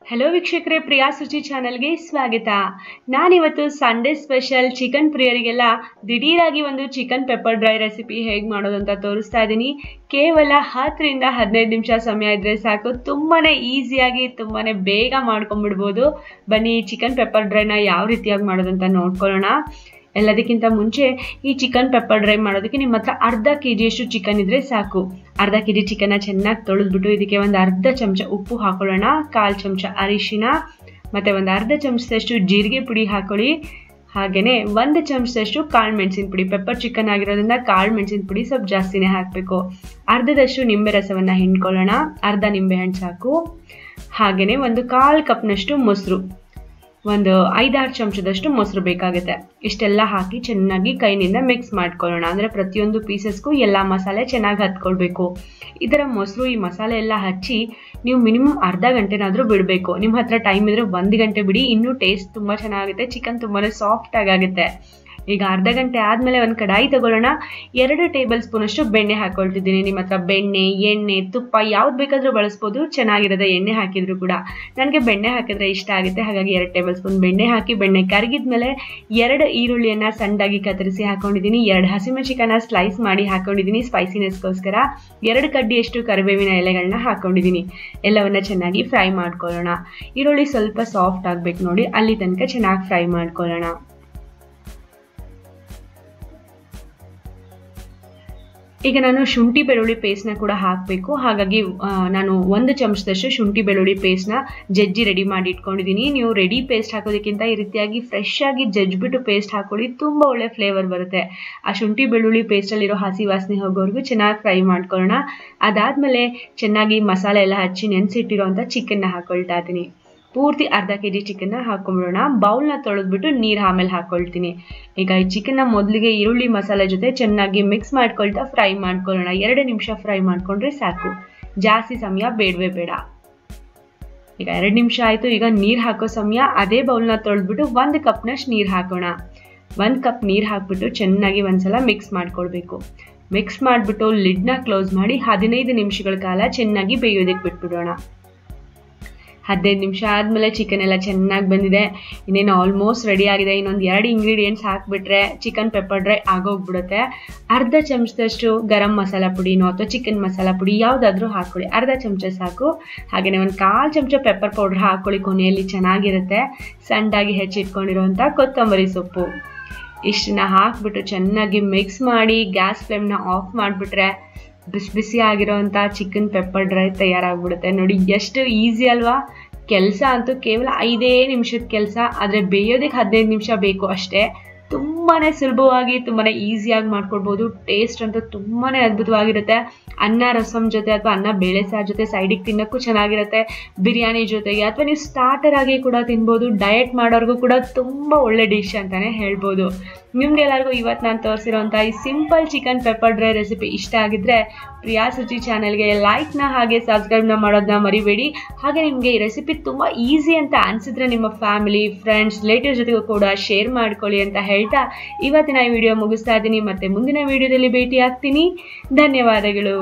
Hello ವೀಕ್ಷಕರೇ, ಪ್ರಿಯಾ ಸುಚಿ ಚಾನಲ್ಗೆ ಸ್ವಾಗತ. ನಾನಿವತ್ತು ಸಂಡೇ ಸ್ಪೆಷಲ್ ಚಿಕನ್ ಪ್ರಿಯರಿಗೆಲ್ಲ ದಿಢೀರಾಗಿ ಒಂದು ಚಿಕನ್ ಪೆಪ್ಪರ್ ಡ್ರೈ ರೆಸಿಪಿ ಹೇಗೆ ಮಾಡೋದು ಅಂತ ತೋರಿಸ್ತಾ ಇದ್ದೀನಿ. ಕೇವಲ 10 ರಿಂದ 15 ನಿಮಿಷ ಸಮಯ ಇದ್ರೆ ಸಾಕು. ತುಂಬಾನೇ ಈಸಿಯಾಗಿ ತುಂಬಾನೇ ಬೇಗ ಮಾಡ್ಕೊಂಡ್ಬಿಡ್ಬೋದು. ಬನ್ನಿ ಚಿಕನ್ ಪೆಪ್ಪರ್ ಡ್ರೈನ ಯಾವ ರೀತಿಯಾಗಿ ಮಾಡೋದು ಅಂತ ನೋಡ್ಕೊಳ್ಳೋಣ. ಎಲ್ಲದಕ್ಕಿಂತ ಮುಂಚೆ ಈ ಚಿಕನ್ ಪೆಪ್ಪರ್ ಡ್ರೈ ಮಾಡೋದಕ್ಕೆ ನಿಮ್ಮ ಹತ್ರ ಅರ್ಧ ಕೆಜಿಯಷ್ಟು ಚಿಕನ್ ಇದ್ರೆ ಸಾಕು. ಅರ್ಧ ಕೆಜಿ ಚಿಕನ್ನ ಚೆನ್ನಾಗಿ ತೊಳೆದ್ಬಿಟ್ಟು ಇದಕ್ಕೆ ಒಂದು ಅರ್ಧ ಚಮಚ ಉಪ್ಪು ಹಾಕೊಳ್ಳೋಣ, 1/4 ಚಮಚ ಅರಿಶಿನ, ಮತ್ತೆ ಒಂದು ಅರ್ಧ ಚಮಚದಷ್ಟು ಜೀರಿಗೆ ಪುಡಿ ಹಾಕೊಳ್ಳಿ. ಹಾಗೇನೆ 1 ಚಮಚದಷ್ಟು ಕಾಳು ಮೆಣಸಿನ ಪುಡಿ. ಪೆಪ್ಪರ್ ಚಿಕನ್ ಆಗಿರೋದ್ರಿಂದ ಕಾಳು ಮೆಣಸಿನ ಪುಡಿ ಸ್ವಲ್ಪ ಜಾಸ್ತಿನೇ ಹಾಕಬೇಕು. ಅರ್ಧದಷ್ಟು ನಿಂಬೆ ರಸವನ್ನ ಹಿಂಡ್ಕೊಳ್ಳೋಣ, ಅರ್ಧ ನಿಂಬೆ ಹಣ್ಣು ಸಾಕು. ಹಾಗೇನೆ ಒಂದು 1/4 ಕಪ್ನಷ್ಟು ಮೊಸರು, ಒಂದು 5-6 ಚಮಚದಷ್ಟು ಮೊಸರು ಬೇಕಾಗುತ್ತೆ. ಇಷ್ಟೆಲ್ಲ ಹಾಕಿ ಚೆನ್ನಾಗಿ ಕೈನಿಂದ ಮಿಕ್ಸ್ ಮಾಡ್ಕೊಳ್ಳೋಣ. ಅಂದರೆ ಪ್ರತಿಯೊಂದು ಪೀಸಸ್ಗೂ ಎಲ್ಲ ಮಸಾಲೆ ಚೆನ್ನಾಗಿ ಹತ್ಕೊಳ್ಬೇಕು. ಈ ಥರ ಮೊಸರು ಈ ಮಸಾಲೆ ಎಲ್ಲ ಹಚ್ಚಿ ನೀವು ಮಿನಿಮಮ್ ಅರ್ಧ ಗಂಟೆನಾದರೂ ಬಿಡಬೇಕು. ನಿಮ್ಮ ಹತ್ರ ಟೈಮ್ ಇದ್ರೆ 1 ಗಂಟೆ ಬಿಡಿ, ಇನ್ನೂ ಟೇಸ್ಟ್ ತುಂಬ ಚೆನ್ನಾಗುತ್ತೆ. ಚಿಕನ್ ತುಂಬಾ ಸಾಫ್ಟ್ ಆಗುತ್ತೆ. ಈಗ ಅರ್ಧ ಗಂಟೆ ಆದಮೇಲೆ ಒಂದು ಕಡಾಯಿ ತಗೊಳ್ಳೋಣ. 2 ಟೇಬಲ್ ಸ್ಪೂನ್ ಅಷ್ಟು ಬೆಣ್ಣೆ ಹಾಕೊಳ್ತಿದ್ದೀನಿ. ನಿಮ್ಮ ಹತ್ರ ಬೆಣ್ಣೆ, ಎಣ್ಣೆ, ತುಪ್ಪ ಯಾವ್ದು ಬೇಕಾದರೂ ಬಳಸ್ಬೋದು, ಚೆನ್ನಾಗಿರೋದು ಎಣ್ಣೆ ಹಾಕಿದ್ರು ಕೂಡ. ನನಗೆ ಬೆಣ್ಣೆ ಹಾಕಿದ್ರೆ ಇಷ್ಟ ಆಗುತ್ತೆ, ಹಾಗಾಗಿ 2 ಟೇಬಲ್ ಸ್ಪೂನ್ ಬೆಣ್ಣೆ ಹಾಕಿ ಬೆಣ್ಣೆ ಕರಗಿದ್ಮೇಲೆ 2 ಈರುಳ್ಳಿಯನ್ನು ಸಣ್ಣದಾಗಿ ಕತ್ತರಿಸಿ ಹಾಕೊಂಡಿದ್ದೀನಿ. 2 ಹಸಿಮೆಣಸಿನಕಾಯಿನ ಸ್ಲೈಸ್ ಮಾಡಿ ಹಾಕೊಂಡಿದ್ದೀನಿ ಸ್ಪೈಸಿನೆಸ್ಗೋಸ್ಕರ. 2 ಕಡ್ಡಿಯಷ್ಟು ಕರಿಬೇವಿನ ಎಲೆಗಳನ್ನ ಹಾಕೊಂಡಿದ್ದೀನಿ. ಎಲ್ಲವನ್ನ ಚೆನ್ನಾಗಿ ಫ್ರೈ ಮಾಡ್ಕೊಳ್ಳೋಣ. ಈರುಳ್ಳಿ ಸ್ವಲ್ಪ ಸಾಫ್ಟ್ ಆಗ್ಬೇಕು ನೋಡಿ, ಅಲ್ಲಿ ತನಕ ಚೆನ್ನಾಗಿ ಫ್ರೈ ಮಾಡ್ಕೊಳ್ಳೋಣ. ಈಗ ನಾನು ಶುಂಠಿ ಬೆಳ್ಳುಳ್ಳಿ ಪೇಸ್ಟ್ನ ಕೂಡ ಹಾಕಬೇಕು. ಹಾಗಾಗಿ ನಾನು 1 ಚಮಚದಷ್ಟು ಶುಂಠಿ ಬೆಳ್ಳುಳ್ಳಿ ಪೇಸ್ಟ್ನ ಜಜ್ಜಿ ರೆಡಿ ಮಾಡಿ ಇಟ್ಕೊಂಡಿದ್ದೀನಿ. ನೀವು ರೆಡಿ ಪೇಸ್ಟ್ ಹಾಕೋದಕ್ಕಿಂತ ಈ ರೀತಿಯಾಗಿ ಫ್ರೆಶ್ ಆಗಿ ಜಜ್ಜಿಬಿಟ್ಟು ಪೇಸ್ಟ್ ಹಾಕೊಳ್ಳಿ, ತುಂಬ ಒಳ್ಳೆ ಫ್ಲೇವರ್ ಬರುತ್ತೆ. ಆ ಶುಂಠಿ ಬೆಳ್ಳುಳ್ಳಿ ಪೇಸ್ಟಲ್ಲಿರೋ ಹಸಿ ವಾಸನೆ ಹೋಗೋವರೆಗೂ ಚೆನ್ನಾಗಿ ಫ್ರೈ ಮಾಡ್ಕೊಳ್ಳೋಣ. ಅದಾದಮೇಲೆ ಚೆನ್ನಾಗಿ ಮಸಾಲೆ ಎಲ್ಲ ಹಚ್ಚಿ ನೆನೆಸಿಟ್ಟಿರೋಂಥ ಚಿಕನ್ನ ಹಾಕೊಳ್ತಾ ಇದ್ದೀನಿ. ಪೂರ್ತಿ ಅರ್ಧ ಕೆಜಿ ಚಿಕನ್ನ ಹಾಕೊಂಡ್ಬಿಡೋಣ. ಬೌಲ್ನ ತೊಳೆದ್ಬಿಟ್ಟು ನೀರು ಆಮೇಲೆ ಹಾಕೊಳ್ತೀನಿ. ಈಗ ಈ ಚಿಕನ್ನ ಮೊದಲಿಗೆ ಈರುಳ್ಳಿ ಮಸಾಲೆ ಜೊತೆ ಚೆನ್ನಾಗಿ ಮಿಕ್ಸ್ ಮಾಡ್ಕೊಳ್ತಾ ಫ್ರೈ ಮಾಡ್ಕೊಳ್ಳೋಣ. 2 ನಿಮಿಷ ಫ್ರೈ ಮಾಡ್ಕೊಂಡ್ರೆ ಸಾಕು, ಜಾಸ್ತಿ ಸಮಯ ಬೇಡವೇ ಬೇಡ. ಈಗ 2 ನಿಮಿಷ ಆಯಿತು. ಈಗ ನೀರು ಹಾಕೋ ಸಮಯ. ಅದೇ ಬೌಲ್ನ ತೊಳೆದ್ಬಿಟ್ಟು 1 ಕಪ್ನಷ್ಟು ನೀರು ಹಾಕೋಣ. 1 ಕಪ್ ನೀರು ಹಾಕ್ಬಿಟ್ಟು ಚೆನ್ನಾಗಿ ಒಂದ್ಸಲ ಮಿಕ್ಸ್ ಮಾಡ್ಕೊಳ್ಬೇಕು. ಮಿಕ್ಸ್ ಮಾಡಿಬಿಟ್ಟು ಲಿಡ್ನ ಕ್ಲೋಸ್ ಮಾಡಿ 15 ನಿಮಿಷಗಳ ಕಾಲ ಚೆನ್ನಾಗಿ ಬೇಯೋದಕ್ಕೆ ಬಿಟ್ಬಿಡೋಣ. 15 ನಿಮಿಷ ಆದಮೇಲೆ ಚಿಕನ್ ಎಲ್ಲ ಚೆನ್ನಾಗಿ ಬಂದಿದೆ. ಇನ್ನೇನು ಆಲ್ಮೋಸ್ಟ್ ರೆಡಿ ಆಗಿದೆ. ಇನ್ನೊಂದು 2 ಇಂಗ್ರೀಡಿಯೆಂಟ್ಸ್ ಹಾಕಿಬಿಟ್ರೆ ಚಿಕನ್ ಪೆಪ್ಪರ್ ಡ್ರೈ ಆಗೋಗ್ಬಿಡುತ್ತೆ. ಅರ್ಧ ಚಮಚದಷ್ಟು ಗರಂ ಮಸಾಲ ಪುಡಿನೋ ಅಥವಾ ಚಿಕನ್ ಮಸಾಲ ಪುಡಿ ಯಾವುದಾದ್ರೂ ಹಾಕ್ಕೊಳ್ಳಿ, ಅರ್ಧ ಚಮಚ ಸಾಕು. ಹಾಗೆಯೇ ಒಂದು 1/4 ಚಮಚ ಪೆಪ್ಪರ್ ಪೌಡರ್ ಹಾಕ್ಕೊಳ್ಳಿ, ಕೊನೆಯಲ್ಲಿ ಚೆನ್ನಾಗಿರುತ್ತೆ. ಸಣ್ಣದಾಗಿ ಹೆಚ್ಚಿಟ್ಕೊಂಡಿರೋಂಥ ಕೊತ್ತಂಬರಿ ಸೊಪ್ಪು, ಇಷ್ಟನ್ನ ಹಾಕ್ಬಿಟ್ಟು ಚೆನ್ನಾಗಿ ಮಿಕ್ಸ್ ಮಾಡಿ ಗ್ಯಾಸ್ ಫ್ಲೇಮ್ನ ಆಫ್ ಮಾಡಿಬಿಟ್ರೆ ಬಿಸಿ ಬಿಸಿ ಆಗಿರೋಂಥ ಚಿಕನ್ ಪೆಪ್ಪರ್ ಡ್ರೈ ತಯಾರಾಗ್ಬಿಡುತ್ತೆ. ನೋಡಿ ಎಷ್ಟು ಈಸಿ ಅಲ್ವಾ. ಕೆಲಸ ಅಂತೂ ಕೇವಲ 5 ನಿಮಿಷದ ಕೆಲಸ, ಆದರೆ ಬೇಯೋದಕ್ಕೆ 15 ನಿಮಿಷ ಬೇಕು ಅಷ್ಟೇ. ತುಂಬಾ ಸುಲಭವಾಗಿ ತುಂಬಾ ಈಸಿಯಾಗಿ ಮಾಡ್ಕೊಳ್ಬೋದು. ಟೇಸ್ಟ್ ಅಂತೂ ತುಂಬಾ ಅದ್ಭುತವಾಗಿರುತ್ತೆ. ಅನ್ನ ರಸಂ ಜೊತೆ ಅಥವಾ ಅನ್ನ ಬೇಳೆ ಸಾರು ಜೊತೆ ಸೈಡಿಗೆ ತಿನ್ನೋಕ್ಕೂ ಚೆನ್ನಾಗಿರುತ್ತೆ. ಬಿರಿಯಾನಿ ಜೊತೆಗೆ ಅಥವಾ ನೀವು ಸ್ಟಾರ್ಟರ್ ಆಗಿ ಕೂಡ ತಿನ್ಬೋದು. ಡಯಟ್ ಮಾಡೋರ್ಗೂ ಕೂಡ ತುಂಬ ಒಳ್ಳೆ ಡಿಶ್ ಅಂತಾನೆ ಹೇಳ್ಬೋದು. ನಿಮ್ಗೆ ಎಲ್ಲರಿಗೂ ಇವತ್ತು ನಾನು ತೋರಿಸಿರೋಂಥ ಈ simple chicken pepper dry recipe ಇಷ್ಟ ಆಗಿದ್ರೆ ಪ್ರಿಯಾ ಸುಚಿ ಚಾನಲ್ಗೆ ಲೈಕ್ನ ಹಾಗೆ ಸಬ್ಸ್ಕ್ರೈಬ್ನ ಮಾಡೋದನ್ನ ಮರಿಬೇಡಿ. ಹಾಗೆ ನಿಮಗೆ ಈ ರೆಸಿಪಿ ತುಂಬ ಈಸಿ ಅಂತ ಅನಿಸಿದ್ರೆ ನಿಮ್ಮ ಫ್ಯಾಮಿಲಿ, ಫ್ರೆಂಡ್ಸ್, ರಿಲೇಟಿವ್ಸ್ ಜೊತೆಗೂ ಕೂಡ ಶೇರ್ ಮಾಡ್ಕೊಳ್ಳಿ ಅಂತ ಹೇಳ್ತಾ ಇವತ್ತಿನ ಈ ವಿಡಿಯೋ ಮುಗಿಸ್ತಾ ಇದ್ದೀನಿ. ಮತ್ತೆ ಮುಂದಿನ ವಿಡಿಯೋದಲ್ಲಿ ಭೇಟಿ ಆಗ್ತೀನಿ. ಧನ್ಯವಾದಗಳು.